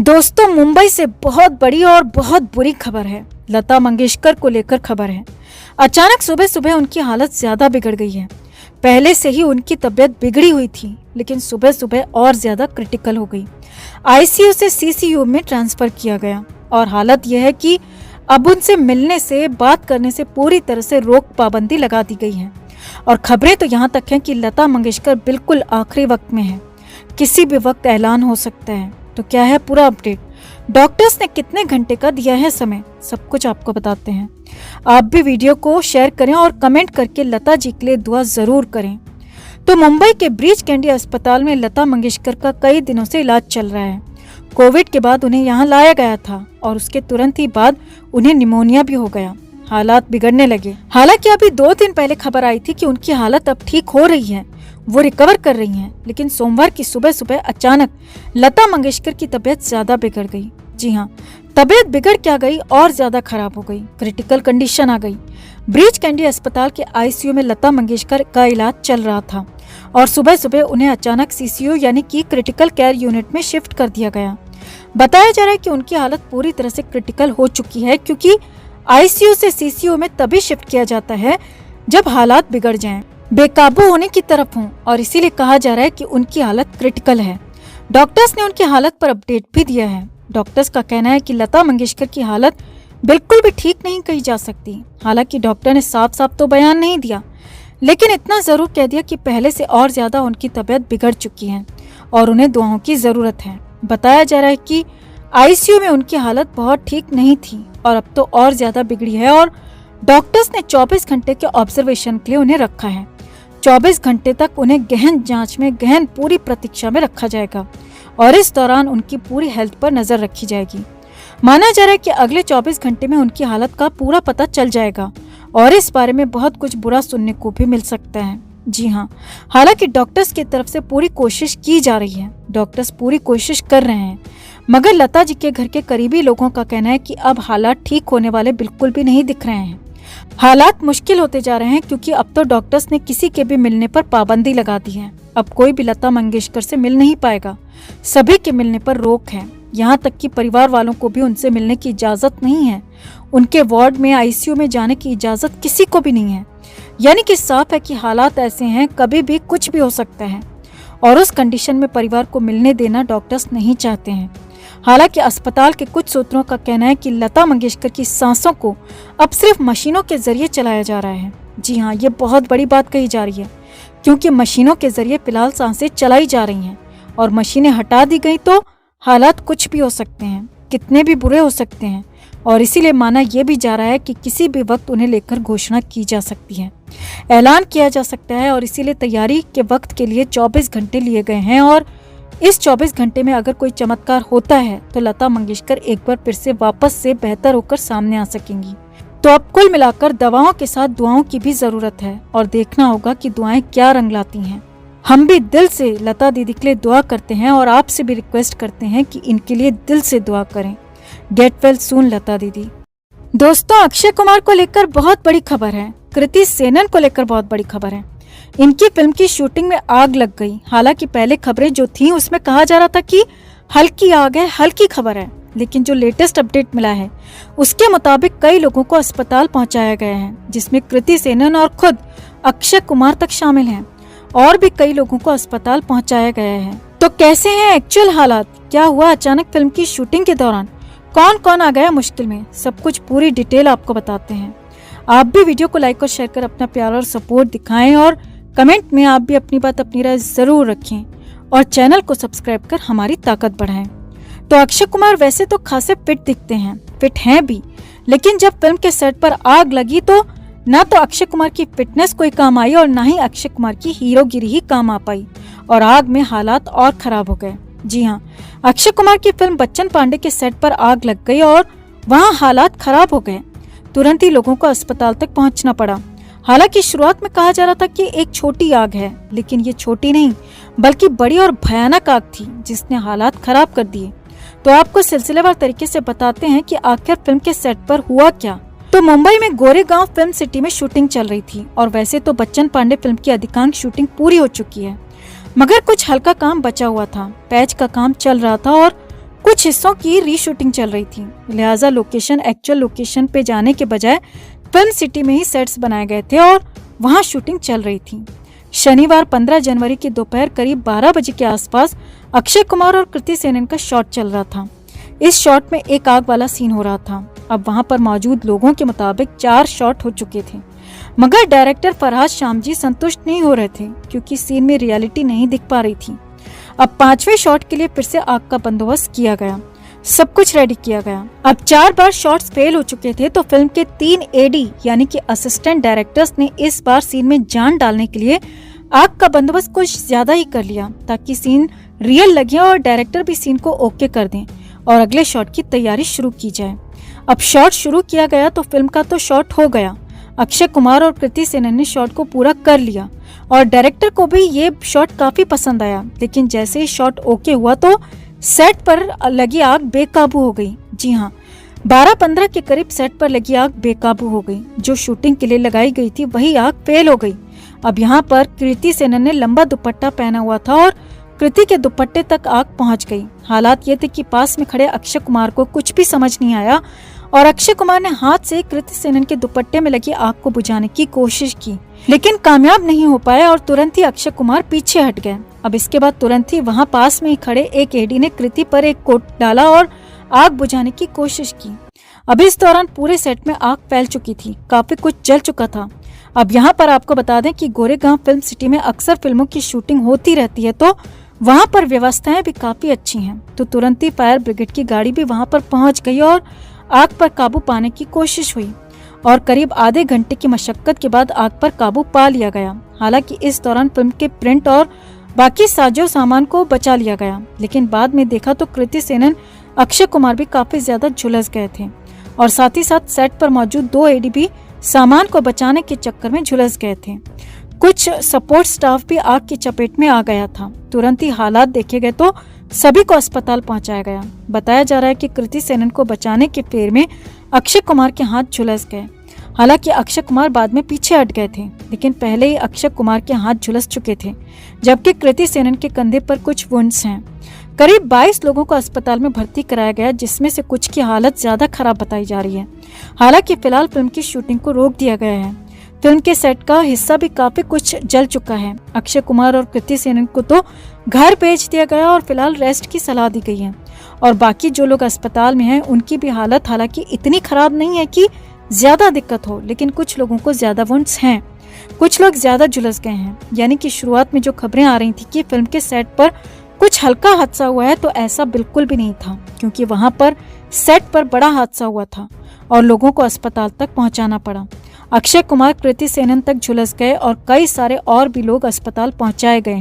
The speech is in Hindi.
दोस्तों, मुंबई से बहुत बड़ी और बहुत बुरी खबर है। लता मंगेशकर को लेकर खबर है। अचानक सुबह सुबह उनकी हालत ज्यादा बिगड़ गई है। पहले से ही उनकी तबीयत बिगड़ी हुई थी, लेकिन सुबह सुबह और ज्यादा क्रिटिकल हो गई। आईसीयू से सीसीयू में ट्रांसफर किया गया और हालत यह है कि अब उनसे मिलने से, बात करने से पूरी तरह से रोक पाबंदी लगा दी गई है। और खबरें तो यहाँ तक हैं कि लता मंगेशकर बिल्कुल आखिरी वक्त में है, किसी भी वक्त ऐलान हो सकता है। तो क्या है पूरा अपडेट, डॉक्टर्स ने कितने घंटे का दिया है समय, सब कुछ आपको बताते हैं। आप भी वीडियो को शेयर करें और कमेंट करके लता जी के लिए दुआ जरूर करें। तो मुंबई के ब्रीच कैंडी अस्पताल में लता मंगेशकर का कई दिनों से इलाज चल रहा है। कोविड के बाद उन्हें यहाँ लाया गया था और उसके तुरंत ही बाद उन्हें निमोनिया भी हो गया। हालात बिगड़ने लगे। हालांकि अभी 2 दिन पहले खबर आई थी कि उनकी हालत अब ठीक हो रही है, वो रिकवर कर रही हैं, लेकिन सोमवार की सुबह सुबह अचानक लता मंगेशकर की तबीयत ज्यादा बिगड़ गई। जी हाँ, तबीयत बिगड़ क्या गई, और ज्यादा खराब हो गई, क्रिटिकल कंडीशन आ गई। ब्रीच कैंडी अस्पताल के आईसीयू में लता मंगेशकर का इलाज चल रहा था और सुबह सुबह उन्हें अचानक सीसीयू यानी कि क्रिटिकल केयर यूनिट में शिफ्ट कर दिया गया। बताया जा रहा है कि उनकी हालत पूरी तरह से क्रिटिकल हो चुकी है, क्योंकि आईसीयू से सीसीयू में तभी शिफ्ट किया जाता है जब हालात बिगड़ जाएं, बेकाबू होने की तरफ हों, और इसीलिए कहा जा रहा है कि उनकी हालत क्रिटिकल है। डॉक्टर्स ने उनकी हालत पर अपडेट भी दिया है। डॉक्टर्स का कहना है कि लता मंगेशकर की हालत बिल्कुल भी ठीक नहीं कही जा सकती। हालांकि डॉक्टर ने साफ साफ तो बयान नहीं दिया, लेकिन इतना जरूर कह दिया कि पहले से और ज्यादा उनकी तबीयत बिगड़ चुकी है और उन्हें दुआओं की जरूरत है। बताया जा रहा है कि आईसीयू में उनकी हालत बहुत ठीक नहीं थी और अब तो और ज्यादा बिगड़ी है और डॉक्टर्स ने 24 घंटे के ऑब्जर्वेशन के लिए उन्हें रखा है। 24 घंटे तक उन्हें गहन जांच में, गहन पूरी प्रतीक्षा में रखा जाएगा और इस दौरान उनकी पूरी हेल्थ पर नजर रखी जाएगी। माना जा रहा है कि अगले 24 घंटे में उनकी हालत का पूरा पता चल जाएगा और इस बारे में बहुत कुछ बुरा सुनने को भी मिल सकता है। जी हाँ, हालांकि डॉक्टर्स की तरफ से पूरी कोशिश की जा रही है, डॉक्टर्स पूरी कोशिश कर रहे हैं, मगर लता जी के घर के करीबी लोगों का कहना है कि अब हालात ठीक होने वाले बिल्कुल भी नहीं दिख रहे हैं। हालात मुश्किल होते जा रहे हैं, क्योंकि अब तो डॉक्टर्स ने किसी के भी मिलने पर पाबंदी लगा दी है। अब कोई भी लता मंगेशकर से मिल नहीं पाएगा, सभी के मिलने पर रोक है। यहाँ तक कि परिवार वालों को भी उनसे मिलने की इजाजत नहीं है। उनके वार्ड में, आईसीयू में जाने की इजाजत किसी को भी नहीं है। यानी कि साफ है कि हालात ऐसे हैं, कभी भी कुछ भी हो सकता है और उस कंडीशन में परिवार को मिलने देना डॉक्टर्स नहीं चाहते हैं। हालांकि अस्पताल के कुछ सूत्रों का कहना है कि लता मंगेशकर की सांसों को अब सिर्फ मशीनों के जरिए चलाया जा रहा है। जी हाँ, ये बहुत बड़ी बात कही जा रही है, क्योंकि मशीनों के जरिए फिलहाल सांसें चलाई जा रही हैं और मशीनें हटा दी गई तो हालात कुछ भी हो सकते हैं, कितने भी बुरे हो सकते हैं, और इसीलिए माना यह भी जा रहा है कि किसी भी वक्त उन्हें लेकर घोषणा की जा सकती है, ऐलान किया जा सकता है। और इसीलिए तैयारी के वक्त के लिए 24 घंटे लिए गए हैं और इस 24 घंटे में अगर कोई चमत्कार होता है तो लता मंगेशकर एक बार फिर से वापस से बेहतर होकर सामने आ सकेंगी। तो अब कुल मिलाकर दवाओं के साथ दुआओं की भी जरूरत है और देखना होगा कि दुआएं क्या रंग लाती हैं। हम भी दिल से लता दीदी के लिए दुआ करते हैं और आपसे भी रिक्वेस्ट करते हैं कि इनके लिए दिल से दुआ करें। गेट वेल सून लता दीदी। दोस्तों, अक्षय कुमार को लेकर बहुत बड़ी खबर है। कृति सेनन को लेकर बहुत बड़ी खबर है। इनकी फिल्म की शूटिंग में आग लग गई। हालांकि पहले खबरें जो थी उसमें कहा जा रहा था कि हल्की आग है, हल्की खबर है, लेकिन जो लेटेस्ट अपडेट मिला है उसके मुताबिक कई लोगों को अस्पताल पहुंचाया गया है, जिसमें कृति सेनन और खुद अक्षय कुमार तक शामिल हैं। और भी कई लोगों को अस्पताल पहुंचाया गया है। तो कैसे हैं एक्चुअल हालात, क्या हुआ अचानक फिल्म की शूटिंग के दौरान, कौन कौन आ गया मुश्किल में, सब कुछ पूरी डिटेल आपको बताते हैं। आप भी वीडियो को लाइक और शेयर कर अपना प्यार और सपोर्ट दिखाएं और कमेंट में आप भी अपनी बात, अपनी राय जरूर रखें और चैनल को सब्सक्राइब कर हमारी ताकत बढ़ाएं। तो अक्षय कुमार वैसे तो खासे फिट दिखते हैं, फिट हैं भी, लेकिन जब फिल्म के सेट पर आग लगी तो ना तो अक्षय कुमार की फिटनेस कोई काम आई और ना ही अक्षय कुमार की हीरोगिरी ही काम आ पाई और आग में हालात और खराब हो गए। जी हाँ, अक्षय कुमार की फिल्म बच्चन पांडे के सेट पर आग लग गई और वहाँ हालात खराब हो गए। तुरंत ही लोगों को अस्पताल तक पहुंचना पड़ा। हालांकि शुरुआत में कहा जा रहा था कि एक छोटी आग है, लेकिन ये छोटी नहीं बल्कि बड़ी और भयानक आग थी, जिसने हालात खराब कर दिए। तो आपको सिलसिलेवार तरीके से बताते हैं कि आखिर फिल्म के सेट पर हुआ क्या। तो मुंबई में गोरेगांव फिल्म सिटी में शूटिंग चल रही थी और वैसे तो बच्चन पांडे फिल्म की अधिकांश शूटिंग पूरी हो चुकी है, मगर कुछ हल्का काम बचा हुआ था। पैच का काम चल रहा था और कुछ हिस्सों की रीशूटिंग चल रही थी, लिहाजा लोकेशन एक्चुअल लोकेशन पे जाने के बजाय फिल्म सिटी में ही सेट्स बनाए गए थे और वहां शूटिंग चल रही थी। शनिवार 15 जनवरी की दोपहर करीब 12 बजे के आसपास अक्षय कुमार और कृति सेनन का शॉट चल रहा था। इस शॉट में एक आग वाला सीन हो रहा था। अब वहां पर मौजूद लोगों के मुताबिक 4 शॉट हो चुके थे, मगर डायरेक्टर फरहाद शामजी संतुष्ट नहीं हो रहे थे क्योंकि सीन में रियलिटी नहीं दिख पा रही थी। अब 5वें शॉट के लिए फिर से आग का बंदोबस्त किया गया, सब कुछ रेडी किया गया। अब 4 बार शॉट्स फेल हो चुके थे तो फिल्म के 3 एडी यानी कि असिस्टेंट डायरेक्टर्स ने इस बार सीन में जान डालने के लिए आग का बंदोबस्त कुछ ज्यादा ही कर लिया ताकि सीन रियल लगे और डायरेक्टर भी सीन को ओके कर दें और अगले शॉट की तैयारी शुरू की जाए। अब शॉट शुरू किया गया तो फिल्म का तो शॉट हो गया। अक्षय कुमार और कृति सेनन ने शॉट को पूरा कर लिया और डायरेक्टर को भी ये शॉट काफी पसंद आया। लेकिन जैसे ही शॉट ओके हुआ तो सेट पर लगी आग बेकाबू हो गई। जी हाँ, 12-15 के करीब सेट पर लगी आग बेकाबू हो गई। जो शूटिंग के लिए लगाई गई थी वही आग फेल हो गई। अब यहाँ पर कृति सेनन ने लंबा दुपट्टा पहना हुआ था और कृति के दुपट्टे तक आग पहुंच गई। हालात ये थे कि पास में खड़े अक्षय कुमार को कुछ भी समझ नहीं आया और अक्षय कुमार ने हाथ से कृति सेनन के दुपट्टे में लगी आग को बुझाने की कोशिश की, लेकिन कामयाब नहीं हो पाए और तुरंत ही अक्षय कुमार पीछे हट गए। अब इसके बाद तुरंत ही वहां पास में ही खड़े एक एडी ने कृति पर एक कोट डाला और आग बुझाने की कोशिश की। अब इस दौरान पूरे सेट में आग फैल चुकी थी, काफी कुछ जल चुका था। अब यहाँ पर आपको बता दें कि गोरेगांव फिल्म सिटी में अक्सर फिल्मों की शूटिंग होती रहती है तो वहाँ पर व्यवस्थाएं भी काफी अच्छी हैं। तो तुरंत ही फायर ब्रिगेड की गाड़ी भी वहाँ पर पहुँच गई और आग पर काबू पाने की कोशिश हुई और करीब आधे घंटे की मशक्कत के बाद आग पर काबू पा लिया गया। हालांकि इस दौरान फिल्म के प्रिंट और बाकी साजो सामान को बचा लिया गया, लेकिन बाद में देखा तो कृति सेनन, अक्षय कुमार भी काफी ज्यादा झुलस गए थे और साथ ही साथ सेट पर मौजूद 2 एडी भी सामान को बचाने के चक्कर में झुलस गए थे। कुछ सपोर्ट स्टाफ भी आग की चपेट में आ गया था। तुरंत ही हालात देखे गए तो सभी को अस्पताल पहुंचाया गया। बताया जा रहा है कि कृति सेनन को बचाने के फेर में अक्षय कुमार के हाथ झुलस गए। हालांकि अक्षय कुमार बाद में पीछे हट गए थे, लेकिन पहले ही अक्षय कुमार के हाथ झुलस चुके थे, जबकि कृति सेनन के कंधे पर कुछ वुंड्स हैं। करीब 22 लोगों को अस्पताल में भर्ती कराया गया, जिसमें से कुछ की हालत ज्यादा खराब बताई जा रही है। हालांकि फिलहाल फिल्म की शूटिंग को रोक दिया गया है। फिल्म के सेट का हिस्सा भी काफी कुछ जल चुका है। अक्षय कुमार और कृति सेनन को तो घर भेज दिया गया और फिलहाल रेस्ट की सलाह दी गई है और बाकी जो लोग अस्पताल में हैं उनकी भी हालत हालांकि इतनी खराब नहीं है कि ज्यादा दिक्कत हो, लेकिन कुछ लोगों को ज्यादा वुंड्स हैं, कुछ लोग ज्यादा झुलस गए हैं। यानी कि शुरुआत में जो खबरें आ रही थी कि फिल्म के सेट पर कुछ हल्का हादसा हुआ है, तो ऐसा बिल्कुल भी नहीं था, क्योंकि वहां पर सेट पर बड़ा हादसा हुआ था और लोगों को अस्पताल तक पहुंचाना पड़ा। अक्षय कुमार कृति सेनन तक झुलस गए और कई सारे और भी लोग अस्पताल पहुंचाए गए।